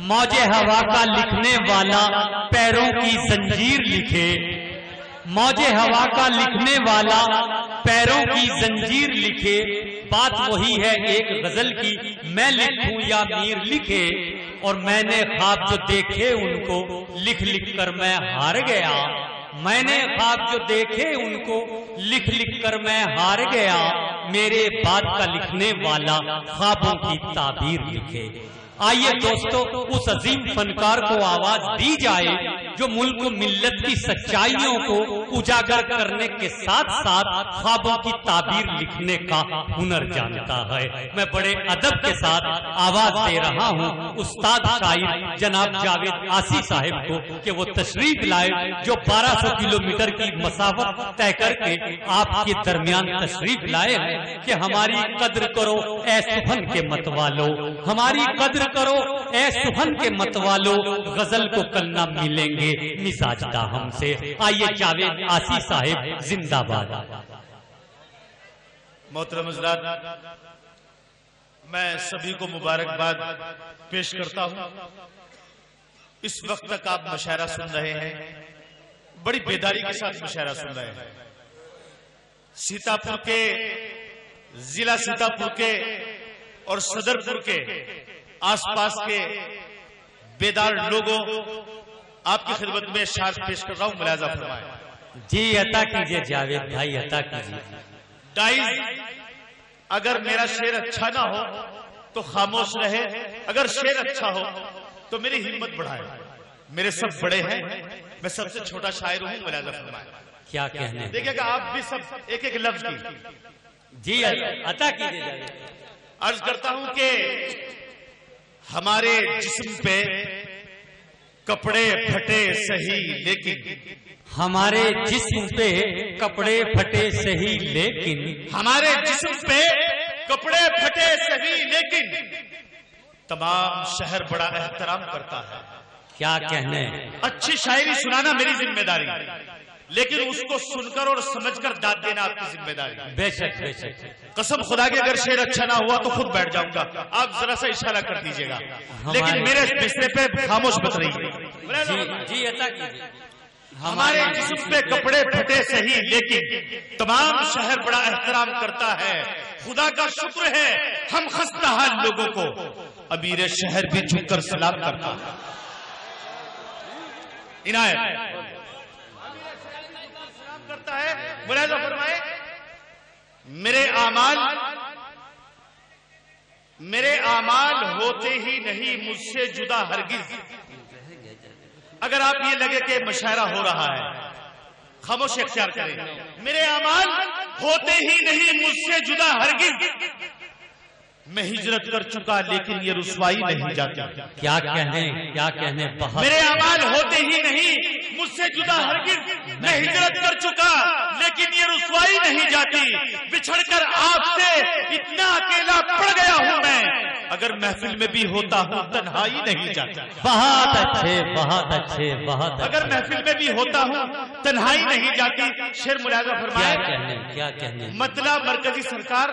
موج ہوا کا لکھنے والا پیروں کی زنجیر لکھے، موج ہوا کا لکھنے والا پیروں کی زنجیر لکھے، بات وہی ہے ایک غزل کی، میں لکھوں یا میر لکھے، اور میں نے خواب جو دیکھے ان کو لکھ لکھ کر میں ہار گیا، میں نے خواب جو دیکھے ان کو لکھ لکھ کر میں ہار گیا، میرے بعد کا لکھنے والا خوابوں کی تعبیر لکھے۔ آئیے دوستو اس عظیم فنکار کو آواز دی جائے جو ملک و ملت کی سچائیوں کو اجاگر کرنے کے ساتھ ساتھ خوابوں کی تعبیر لکھنے کا ہنر جانتا ہے۔ میں بڑے ادب کے ساتھ آواز دے رہا ہوں استاد شاعر جناب جاوید آسی صاحب کو کہ وہ تشریف لائے، جو 1200 کلومیٹر کی مسافت طے کر کے آپ کے درمیان تشریف لائے ہیں کہ ہماری قدر کرو اے سخن کے متوالو، ہماری قدر کرو اے سخن کے متوالو، غزل کو کل نہ ملیں گے مزاج دا ہم سے۔ آئیے جاوید آسی صاحب زندہ باد۔ محترم حضرات، میں سبھی کو مبارکباد پیش کرتا ہوں۔ اس وقت تک آپ مشاعرہ سن رہے ہیں، بڑی بیداری کے ساتھ مشاعرہ سن رہے ہیں۔ سیتاپور کے، ضلع سیتاپور کے اور صدرپور کے آس پاس کے بیدار لوگوں آپ کی خدمت میں اشعار پیش کر رہا ہوں، ملاحظہ فرمائیں۔ جی عطا کیجئے جاوید بھائی، عطا کیجئے۔ ڈائز، اگر میرا شعر اچھا نہ ہو تو خاموش رہے، اگر شعر اچھا ہو تو میری ہمت بڑھائے۔ میرے سب بڑے ہیں، میں سب سے چھوٹا شاعر ہوں، ملاحظہ فرمائیں۔ کیا کہنے، دیکھیں کہ آپ بھی سب ایک ایک لفظ کی جی عطا کیجئے جاوید۔ عرض کرتا ہوں کہ ہمارے جسم پہ کپڑے پھٹے صحیح لیکن، ہمارے جسم پہ کپڑے پھٹے صحیح لیکن، ہمارے جسم پہ کپڑے پھٹے صحیح لیکن تمام شہر بڑا احترام کرتا ہے۔ کیا کہنے، اچھی شاعری سنانا میری ذمہ داری، لیکن اس کو سن کر اور سمجھ کر داد دینا آپ کی ذمہ داری۔ بے شک بے شک، قسم خدا کی اگر شعر اچھا نہ ہوا تو خود بیٹھ جاؤں گا، آپ ذرا سا اشارہ کر دیجئے گا، لیکن میرے بسترے پہ خاموش مت رہیے۔ جی عطا کیجئے۔ ہمارے جسم پہ کپڑے پھٹے صحیح لیکن تمام شہر بڑا احترام کرتا ہے۔ خدا کا شکر ہے ہم خستہ حال لوگوں کو امیر شہر بھی جھک کر سلام کرتا ہے۔ عنایت کرتا ہے، ملاحظہ فرمائے۔ میرے اعمال ہوتے ہی نہیں مجھ سے جدا ہرگز۔ اگر آپ یہ لگے کہ مشاعرہ ہو رہا ہے، خاموشی اختیار کریں۔ میرے اعمال ہوتے ہی نہیں مجھ سے جدا ہرگز، میں ہجرت کر چکا لیکن یہ رسوائی نہیں جاتی۔ کیا کہنے، کیا کہنے، بہت۔ میرے اعمال ہوتے ہی نہیں مجھ سے جدا ہرگز، میں ہجرت کر چکا لیکن یہ رسوائی نہیں جاتی۔ بچھڑ کر آپ سے اتنا اکیلا پڑ گیا ہوں میں، اگر محفل میں بھی ہوتا ہوں تنہائی نہیں جاتی۔ بہت اچھے، بہت اچھے، بہت اچھے۔ اگر محفل میں بھی ہوتا ہوں تنہائی نہیں جاتی۔ شعر ملاحظہ فرمائے۔ کیا کہنے، کیا کہنے۔ مطلع مرکزی سرکار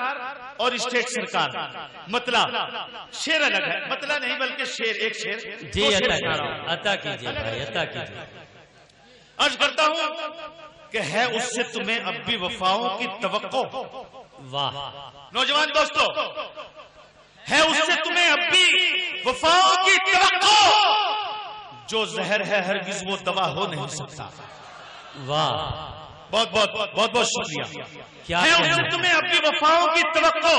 اور اسٹیٹ سرکار، مطلع شعر الگ ہے، مطلع نہیں بلکہ شعر، ایک شعر۔ جی عطا کیجئے بھائی، عطا کیجئے۔ عرض کرتا ہوں کہ ہے اس سے تمہیں اب بھی وفاؤں کی توقع۔ واہ نوجوان دوستو، ہے اس سے تمہیں اب بھی وفاؤں کی توقع، جو زہر ہے ہرگز وہ دوا ہو نہیں سکتا۔ واہ، بہت بہت بہت بہت شکریہ۔ کیا ہے اس سے کہنے، تمہیں اب بھی وفاؤں کی توقع،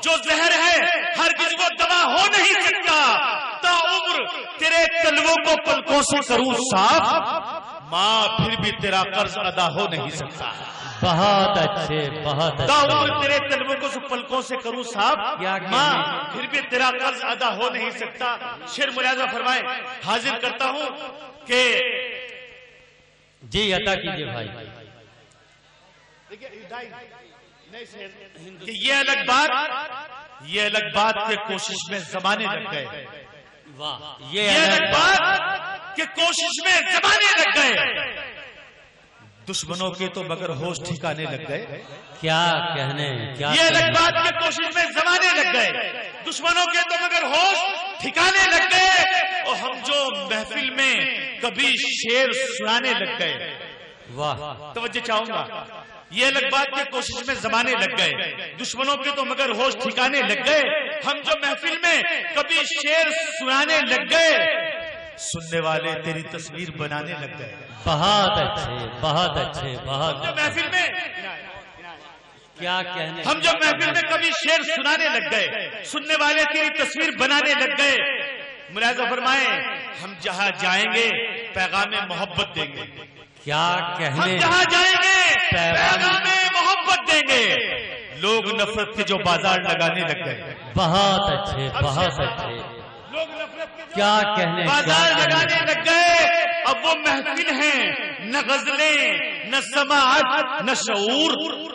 جو زہر ہے ہرگز وہ دوا ہو نہیں سکتا۔ تا عمر تیرے تلووں کو پلکوں سے کروں صاف، ماں پھر بھی تیرا قرض ادا ہو نہیں سکتا۔ بہت اچھے، بہت تا اچھے۔ عمر تیرے تلووں کو پلکوں سے کروں صاف، کیا کہنے، ماں پھر بھی تیرا قرض ادا ہو نہیں سکتا۔ شعر ملاحظہ فرمائے۔ حاضر کرتا ہوں کہ جی عطا کیجئے بھائی۔ کہ یہ الگ بات کہ کوشش میں زمانے لگ گئے۔ واہ، یہ الگ بات کہ کوشش میں زمانے لگ گئے، دشمنوں کے تو مگر ہوش ٹھکانے لگ گئے۔ کیا کہنے، کیا یہ الگ کہنے۔ بات کہ کوشش میں زمانے لگ گئے، دشمنوں کے تو مگر ہوش ٹھکانے لگ گئے، کبھی شعر سنانے لگ گئے. واہ توجہ چاہوں گا. یہ الگ بات کی کوشش میں زمانے لگ گئے, دشمنوں کے تو مگر ہوش ٹھکانے لگ گئے. ہم جو محفل میں کبھی شعر سنانے لگ گئے, سننے والے تیری تصویر بنانے لگ گئے. بہت اچھے بہت اچھے بہت. جو محفل میں کیا کہنے, ہم جب محفل میں کبھی شعر سنانے لگ گئے, سننے والے تیری تصویر بنانے لگ گئے. ملاحظہ فرمائیں, ہم جہاں جائیں گے پیغام محبت دیں گے. کیا کہنے, ہم جہاں جائیں گے پیغام محبت دیں گے. لوگ نفرت کے جو بازار لگانے لگ گئے. بہت اچھے بہت اچھے. لوگ نفرت کے کیا کہنے, بازار لگانے لگ گئے. اب وہ محفل ہیں, نہ غزلیں نہ سماعت نہ شعور.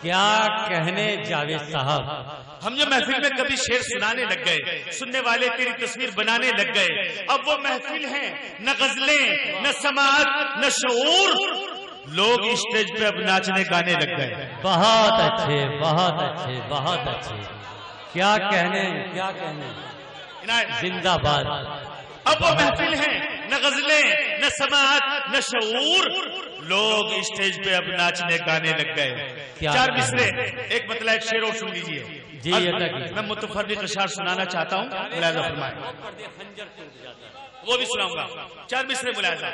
کیا کہنے جاوید صاحب. ہم جو محفل میں کبھی شعر سنانے لگ گئے, سننے والے تیری تصویر بنانے لگ گئے. اب وہ محفل ہیں, نہ غزلیں نہ سماعت نہ شعور. لوگ اسٹیج پہ اب ناچنے گانے لگ گئے. بہت اچھے بہت اچھے بہت اچھے. کیا کہنے کیا کہنے, زندہ باد. اب وہ محفل ہیں, نہ غزلیں نہ سماعت نہ شعور. لوگ اسٹیج پہ اب ناچنے گانے لگ گئے. چار مصرے ایک مطلب ایک شعر اور سن لیجیے. جی میں متفرق اشعار سنانا چاہتا ہوں, ملاحظہ فرمائیں. وہ بھی سناؤں گا. چار مصرے ملاحظہ,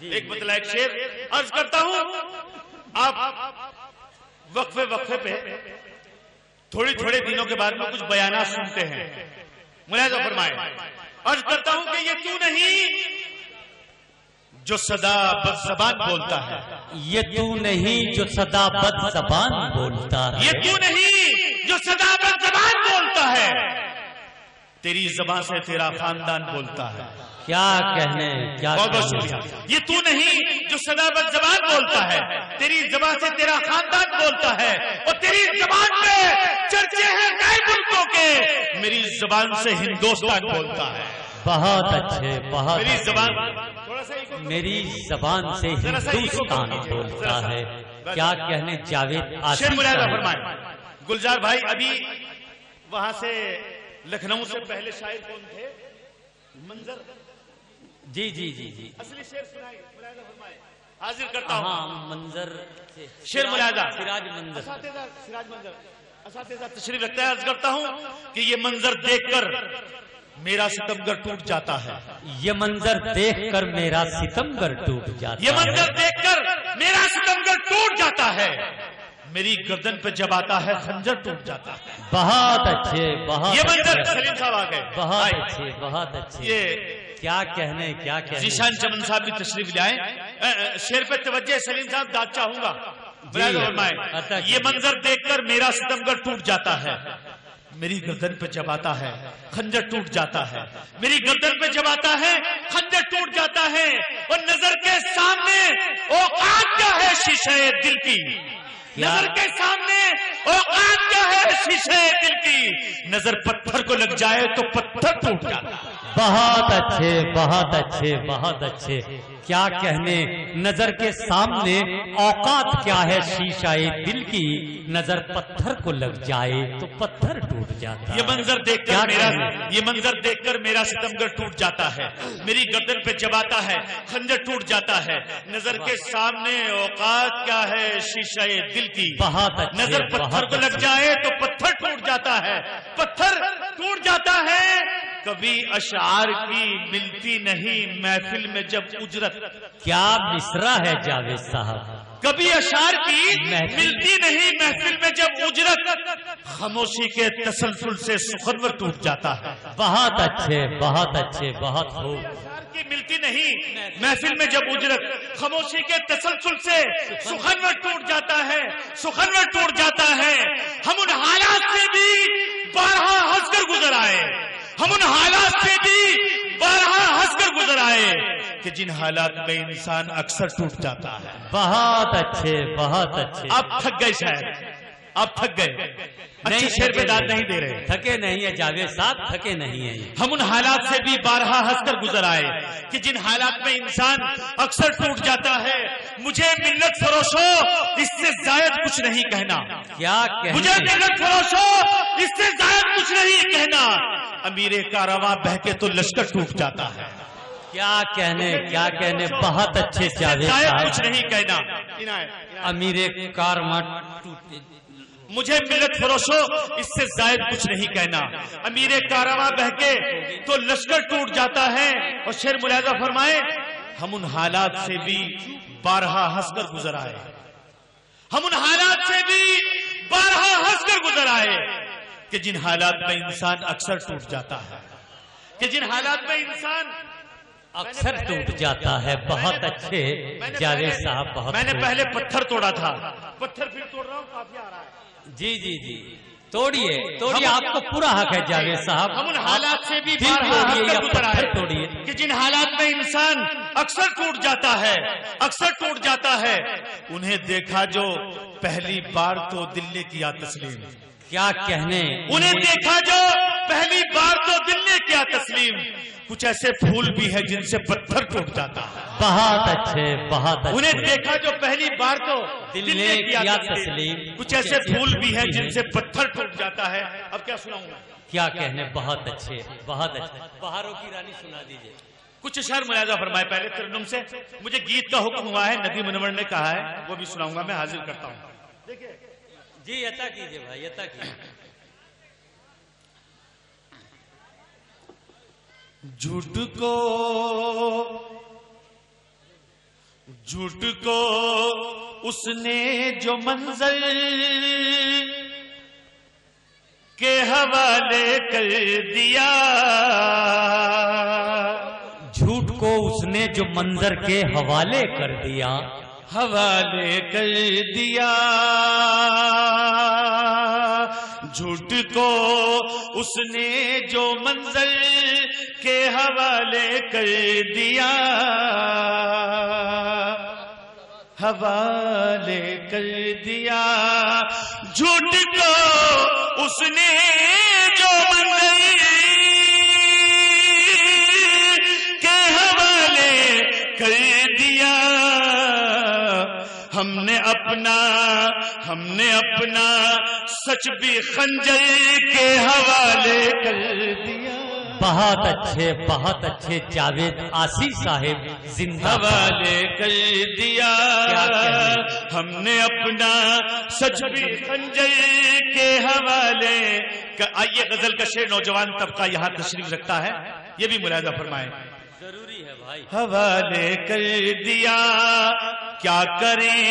ایک مطلب ایک شعر عرض کرتا ہوں. آپ وقفے وقفے پہ تھوڑی تھوڑے دنوں کے بعد میں کچھ بیانات سنتے ہیں. ملاحظہ فرمائیں. عرض کرتا ہوں کہ یہ تو نہیں جو صدا بد زبان بولتا ہے. یہ تو نہیں جو صدا بد زبان بولتا ہے. یہ تو نہیں جو صدا بد زبان بولتا ہے. تیری زبان سے تیرا خاندان بولتا ہے. کیا کہنے کیا بہت بہت شکریہ. یہ تو نہیں جو صدا بد زبان بولتا ہے, تیری زبان سے تیرا خاندان بولتا ہے. اور تیری زبان پہ چرچے ہیں کئی ملکوں کے, میری زبان سے ہندوستان بولتا ہے. بہت اچھے بہت. میری زبان میری زبان سے ہندوستان بولتا ہے. کیا کہنے جاوید شعر ملاحظہ فرمائیں. گلزار بھائی ابھی وہاں سے لکھنؤ سے پہلے شاعر کون تھے؟ منظر. جی جی جی جی اصلی شعر سنائی, ملاحظہ فرمائیں. حاضر کرتا ہوں. ہاں منظر شعر ملاحظہ. سراج منظر. سراج منظر اساتذہ تشریف رکھتا ہے. عرض کرتا ہوں کہ یہ منظر دیکھ کر میرا ستمگر ٹوٹ جاتا ہے. یہ منظر دیکھ کر میرا ستمگر ٹوٹ جاتا ہے. یہ منظر دیکھ کر میرا ستمگر ٹوٹ جاتا ہے. میری گردن پہ جب آتا ہے خنجر ٹوٹ جاتا ہے. بہت اچھے بہت. یہ منظر سلیم صاحب آ گئے. بہت اچھے بہت اچھے. یہ کیا کہنے کیا کہنے. ذیشان چمن صاحب بھی تشریف لے آئے. شعر پہ توجہ سلیم صاحب داد چاہوں گا. یہ منظر دیکھ کر میرا ستمگر ٹوٹ جاتا ہے. میری گردن پہ جب آتا ہے خنجر ٹوٹ جاتا ہے. میری گردن پہ جب آتا ہے خنجر ٹوٹ جاتا ہے. اور نظر کے سامنے اوقات کیا ہے شیشے دل کی. نظر کے سامنے اوقات کیا ہے شیشے دل کی. نظر پتھر کو لگ جائے تو پتھر ٹوٹ جاتا ہے. بہت اچھے بہت اچھے بہت اچھے. کیا کہنے, نظر کے سامنے اوقات کیا ہے شیشہ دل کی. نظر پتھر کو لگ جائے تو پتھر ٹوٹ جاتا ہے. یہ منظر دیکھ کر یہ منظر دیکھ کر میرا ستمگر ٹوٹ جاتا ہے. میری گردن پہ جب آتا ہے خنجر ٹوٹ جاتا ہے. نظر کے سامنے اوقات کیا ہے شیشہ دل کی. بہت اچھے. نظر پتھر کو لگ جائے تو پتھر ٹوٹ جاتا ہے. پتھر ٹوٹ جاتا ہے. کبھی اشعار کی ملتی نہیں محفل میں جب اجرت. کیا مصرع ہے جاوید صاحب. کبھی اشعار کی ملتی نہیں محفل میں جب اجرت. خاموشی کے تسلسل سے سخنور ٹوٹ جاتا ہے. بہت اچھے بہت اچھے بہت خوب. کی ملتی نہیں محفل میں جب اجرت. خاموشی کے تسلسل سے سخنور ٹوٹ جاتا ہے. سخنور ٹوٹ جاتا ہے. ہم ان حالات سے بھی بارہا ہنس کر گزر آئے. ہم ان حالات سے بھی بارہا ہنس کر گزر آئے کہ جن حالات میں انسان اکثر ٹوٹ جاتا ہے. بہت اچھے بہت اچھے. آپ تھک گئے شاید, آپ تھک گئے. اچھے شعر پہ داد نہیں دے رہے. تھکے نہیں ہے جاوید صاحب, تھکے نہیں ہیں. ہم ان حالات سے بھی بارہا ہنس کر گزر آئے کہ جن حالات میں انسان اکثر ٹوٹ جاتا ہے. مجھے ملت فروشو اس سے زائد کچھ نہیں کہنا. کیا کہنا. مجھے ملت فروشو اس سے زائد کچھ نہیں کہنا. امیر کارواں بہ کے تو لشکر ٹوٹ جاتا ہے. کیا کہنے بہت اچھے جاوید صاحب. کچھ نہیں کہنا. امیر کارواں ٹوٹے. مجھے ملت فروشو اس سے زائد کچھ نہیں کہنا. امیر کارواں بہکے تو لشکر ٹوٹ جاتا ہے. اور شعر ملاحظہ فرمائے ہم ان حالات سے بھی بارہا ہنس کر گزر آئے. ہم ان حالات سے بھی بارہا ہنس کر گزر آئے کہ جن حالات میں انسان اکثر ٹوٹ جاتا ہے. کہ جن حالات میں انسان اکثر ٹوٹ جاتا ہے. بہت اچھے جاوید صاحب. بہت میں نے پہلے پتھر توڑا تھا, پتھر پھر توڑ رہا ہوں, کافی آ رہا ہے. جی توڑیے. آپ کو پورا حق ہے جاوید صاحب. ہم ان حالات سے بھی توڑیے کہ جن حالات میں انسان اکثر ٹوٹ جاتا ہے انہیں دیکھا جو پہلی بار تو دل نے کیا تسلیم. کیا کہنے. انہیں دیکھا جو پہلی بار تو دل نے کیا تسلیم. کچھ ایسے پھول بھی ہیں جن سے پتھر ٹوٹ جاتا ہے. بہت اچھے. انہیں دیکھا جو پہلی بار تو دل نے کیا تسلیم. کچھ ایسے پھول بھی ہیں جن سے پتھر ٹوٹ جاتا ہے. اب کیا سناؤں گا. کیا کہنے. بہت اچھے. بہاروں کی رانی سنا دیجئے. کچھ اشعار ملاحظہ فرمائے پہلے ترنم سے. مجھے گیت کا حکم ہوا ہے, ندی منور نے کہا ہے, وہ بھی سناؤں گا. میں حاضر کرتا ہوں. جی عطا کیجئے بھائی, عطا کیجئے. جھوٹ کو اس نے جو منظر کے حوالے کر دیا. جھوٹ کو اس نے جو منظر کے حوالے کر دیا. جھوٹ کو اس نے جو منظر کے حوالے کر دیا. جھوٹ کو اس نے جو منظر کے حوالے کر دیا. ہم نے اپنا سچ بھی خنجر کے حوالے کر دیا. بہت اچھے جاوید آسی صاحب زندہ حوالے کر دیا. ہم نے اپنا سچ بھی خنجر کے حوالے. آئیے غزل کا شعر نوجوان طبقہ یہاں تشریف رکھتا ہے, یہ بھی ملاحظہ فرمائیں. ضروری ہے بھائی. حوالے کر دیا. کیا کریں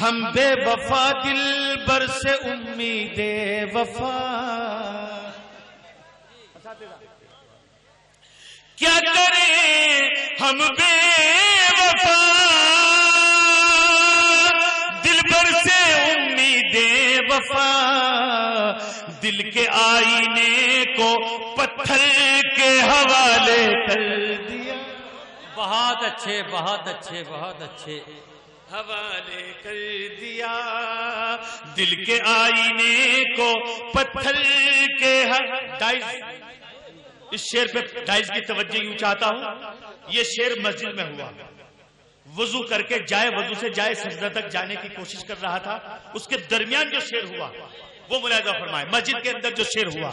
ہم بے وفا دل بر سے امید وفا. کیا کریں ہم بے وفا دل بر سے امید وفا. دل کے آئینے کو پتھر کے حوالے کر دیا. بہت اچھے. حوالے کر دیا. دل کے آئینے کو پتھر کے اس شعر پہ ڈائز کی توجہ یوں چاہتا ہوں. یہ شعر مسجد میں ہوا. وضو کر کے وضو سے جائے سجدہ تک جانے کی کوشش کر رہا تھا. اس کے درمیان جو شعر ہوا وہ ملاحظہ فرمائے. مسجد کے اندر جو شعر ہوا.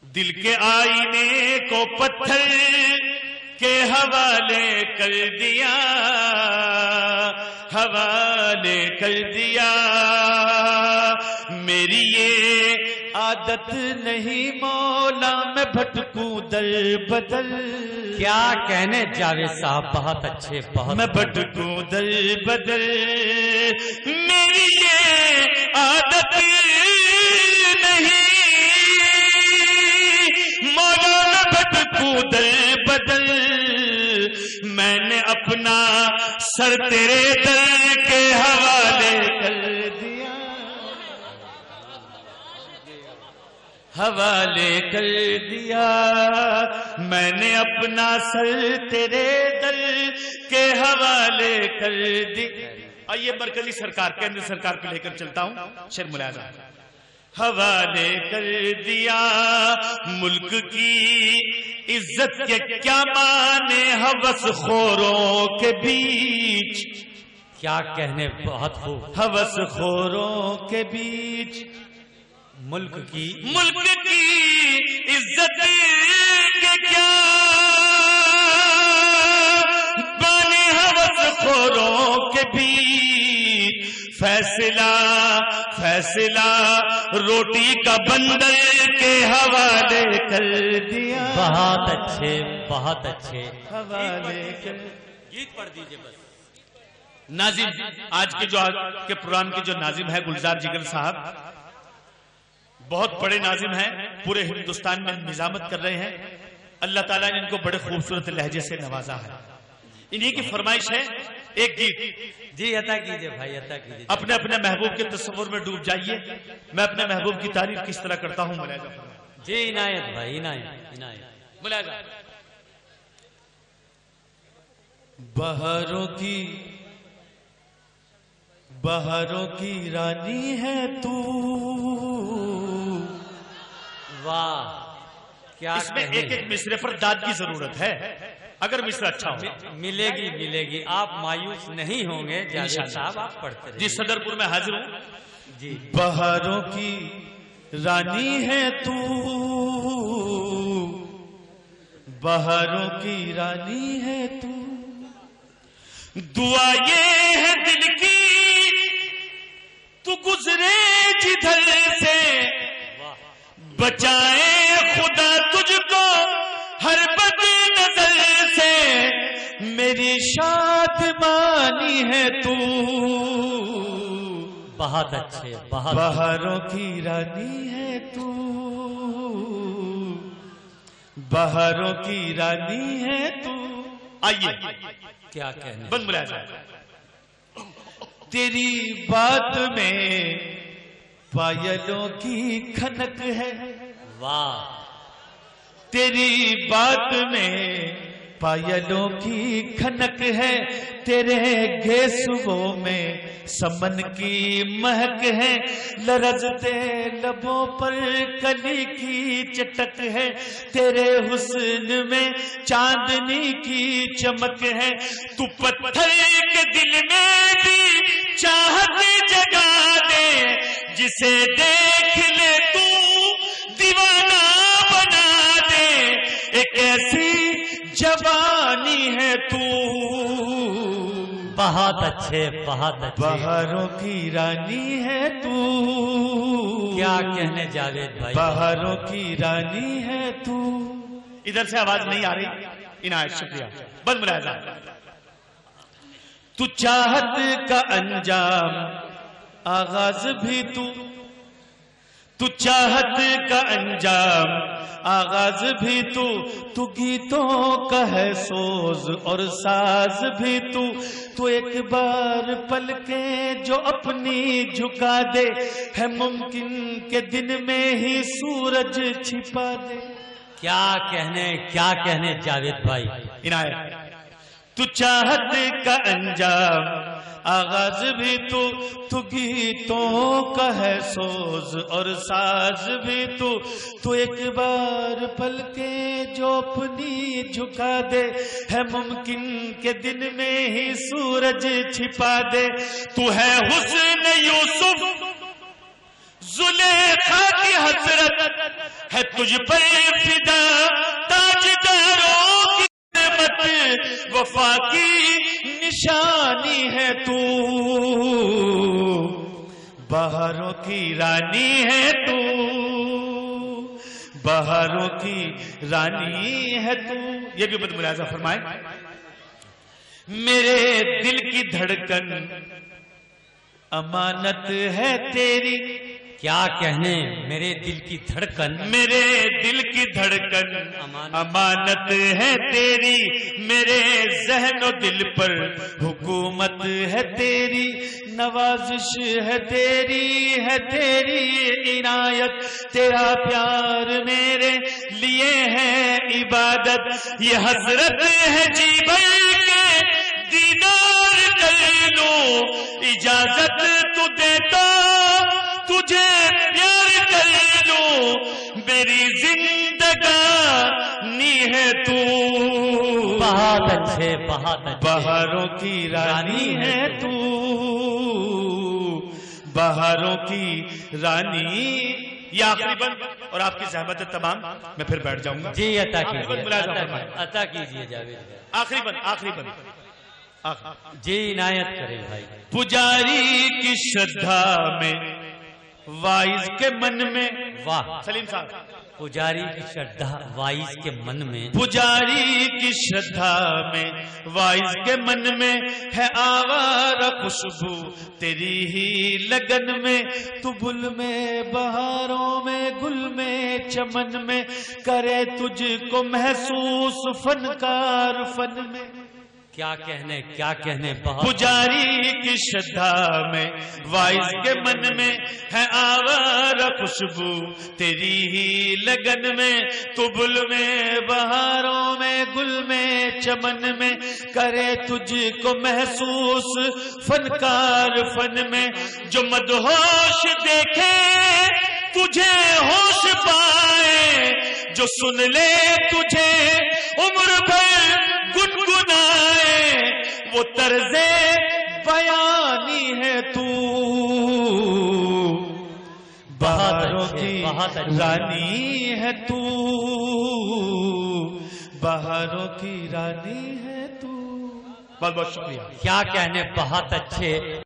دل کے آئینے کو پتھر کے حوالے کر دیا. میری یہ عادت نہیں مولا میں بھٹکوں در بدل. کیا کہنے جاوید صاحب. بہت اچھے. میں بھٹکوں در بدل. میری یہ عادت نہیں مولا میں بھٹکوں در بدل. میں نے اپنا سر تیرے در کے حوالے کر دیا. میں نے اپنا سر تیرے در کے حوالے کر دیا. آئیے مرکزی سرکار کیندر سرکار پہ لے کر چلتا ہوں. شعر ملاحظہ. حوالے کر دیا ملک کی عزت کے کیا مانے ہوس خوروں کے بیچ. کیا کہنے. بہت خوب. ہوس خوروں کے بیچ ملک کی عزت کے کیا بانے ہوس خوروں کے بھی فیصلہ روٹی کا بندر کے حوالے کر دیا. بہت اچھے حوالے کر. گیت پڑھ دیجئے بس. ناظم آج کے پروگرام کے جو ناظم ہے گلزار جگر صاحب، بہت بڑے ناظم ہیں، پورے ہندوستان میں نظامت کر رہے ہیں. اللہ تعالیٰ نے ان کو بڑے خوبصورت لہجے سے نوازا ہے. انہی کی فرمائش ہے ایک گیت. جی عطا کیجئے بھائی، عطا کیجئے. اپنے محبوب کے تصور میں ڈوب جائیے. میں اپنے محبوب کی تعریف کس طرح کرتا ہوں ملاحظہ فرمائیں. جی عنایت بھائی، عنایت. ملاحظہ. بہاروں کی رانی ہے تو. واہ کیا اس میں ایک مصرے پر داد کی ضرورت ہے. اگر مصرا اچھا ہو ملے گی. آپ مایوس نہیں ہوں گے جاوید صاحب، آپ پڑھتے رہیے. جی صدر پور میں حاضر ہوں. جی. بہاروں کی رانی ہے تو، بہاروں کی رانی ہے تو، دعا یہ ہے دل کی تو گزرے جدھر سے، بچائے خدا تجھ کو ہر بد نظر سے، میری شادمانی ہے تو. بہت اچھے. بہاروں کی رانی ہے تو، بہاروں کی رانی ہے تو. آئیے کیا کہنے. بند ملاحظہ. تیری بات میں پایلوں کی کھنک ہے. واہ. تیری بات میں پایلوں کی کھنک ہے، تیرے گھیسووں میں سمن کی مہک ہے، لرزتے لبوں پر کلی کی چٹک ہے، تیرے حسن میں چاندنی کی چمک ہے. تو پتھر کے دل میں بھی چاہت جگا دے، جسے دیکھ لے تو دیوانہ بنا دے. ایک ایسی جوانی ہے تو. بہت اچھے. بہاروں کی رانی ہے تو. کیا کہنے جاوید بھائی. بہاروں کی رانی ہے تو. ادھر سے آواز نہیں آ رہی. عنایت شکریہ. بند ملاحظہ. تو چاہت کا انجام آغاز بھی تو چاہت کا انجام آغاز بھی تو گیتوں کا ہے سوز اور ساز بھی تو ایک بار پلکیں جو اپنی جھکا دے، ہے ممکن کہ دن میں ہی سورج چھپا دے. کیا کہنے جاوید بھائی. عنایت. تو چاہت کا انجام آغاز بھی تو گیتوں کا ہے سوز اور ساز بھی تو ایک بار پلکیں جو اپنی جھکا دے، ہے ممکن کہ دن میں ہی سورج چھپا دے. تو ہے حسن یوسف زلیخا کی حسرت، ہے تجھ پر فدا تاجداروں کی نعمت، وفا کی نشانی ہے تو. بہاروں کی رانی ہے تو، بہاروں کی رانی ہے تو. یہ بھی بد ملاحظہ فرمائے. میرے دل کی دھڑکن امانت ہے تیری. کیا کہنے. میرے دل کی دھڑکن امانت ہے تیری، میرے ذہن و دل پر حکومت ہے تیری، نوازش ہے تیری عنایت، تیرا پیار میرے لیے ہے عبادت. یہ حضرت ہے جی بھر کے دیدار کر لوں، اجازت تو دیتا تجھے پیار کر لوں، میری زندگانی ہے تو. بہت اچھے. بہاروں کی رانی ہے تو، بہاروں کی رانی یہ آخری بند اور آپ کی زحمت تمام، میں پھر بیٹھ جاؤں گا. جی عطا آخری بند کیجیے، ملازم فرمائیں. عطا کیجیے جاوید بھائی. آخری بند، آخری بند. جی عنایت کریں بھائی. پجاری کی شردھا میں، وائز کے من میں. واہ. سلیم صاحب. پجاری کی شردھا وائز کے من میں، پجاری کی شردھا میں، وائز کے من میں ہے آوارہ خوشبو تیری ہی لگن میں. تو بل میں، بہاروں میں، گل میں، چمن میں، کرے تجھ کو محسوس فنکار فن میں. کیا کہنے بہت. پجاری کی شردھا میں، وائز کے من میں ہے آوارہ خوشبو تیری ہی لگن میں. تو بل میں، بہاروں میں، گل میں، چمن میں، کرے تجھ کو محسوس فنکار فن میں. جو مدہوش دیکھے تجھے ہوش پائے، جو سن لے تجھے عمر بھر گنگنائے، وہ طرز بیانی ہے تو. بہاروں کی رانی ہے تو، بہاروں کی رانی ہے تو. بہت بہت شکریہ. کیا کہنے، بہت اچھے.